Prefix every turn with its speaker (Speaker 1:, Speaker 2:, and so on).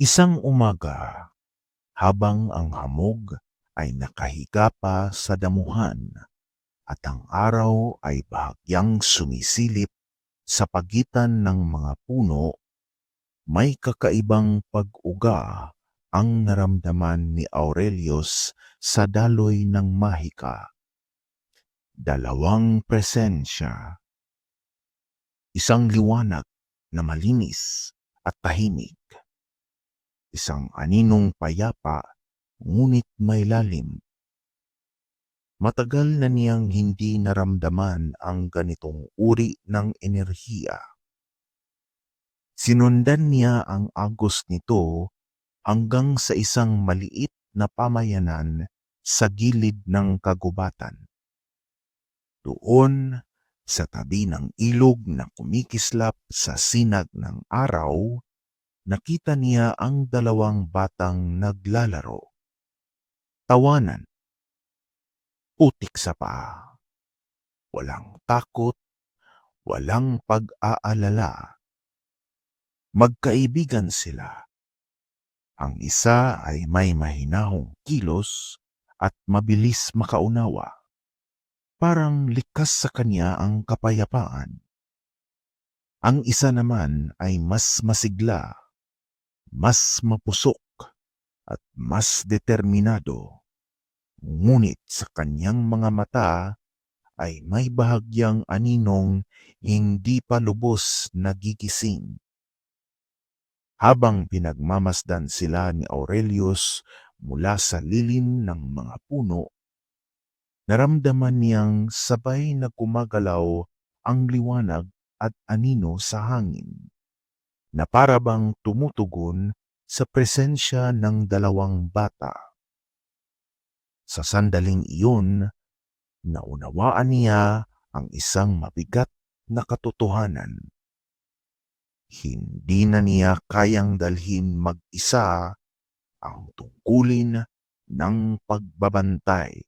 Speaker 1: Isang umaga, habang ang hamog ay nakahiga pa sa damuhan at ang araw ay bahagyang sumisilip sa pagitan ng mga puno, may kakaibang pag-uga ang naramdaman ni Aurelius sa daloy ng mahika. Dalawang presensya, isang liwanag na malinis at tahimik, isang aninong payapa ngunit may lalim. Matagal na niyang hindi naramdaman ang ganitong uri ng enerhiya. Sinundan niya ang agos nito hanggang sa isang maliit na pamayanan sa gilid ng kagubatan. Doon, sa tabi ng ilog na kumikislap sa sinag ng araw, nakita niya ang dalawang batang naglalaro. Tawanan, putik sa paa, walang takot, walang pag-aalala. Magkaibigan sila. Ang isa ay may mahinahong kilos at mabilis makaunawa. Parang likas sa kanya ang kapayapaan. Ang isa naman ay mas masigla, mas mapusok at mas determinado. Ngunit sa kanyang mga mata ay may bahagyang aninong hindi pa lubos nagigising. Habang pinagmamasdan sila ni Aurelius mula sa lilim ng mga puno, naramdaman niyang sabay na gumagalaw ang liwanag at anino sa hangin, na para bang tumutugon sa presensya ng dalawang bata. Sa sandaling iyon, naunawaan niya ang isang mabigat na katotohanan. Hindi na niya kayang dalhin mag-isa ang tungkulin ng pagbabantay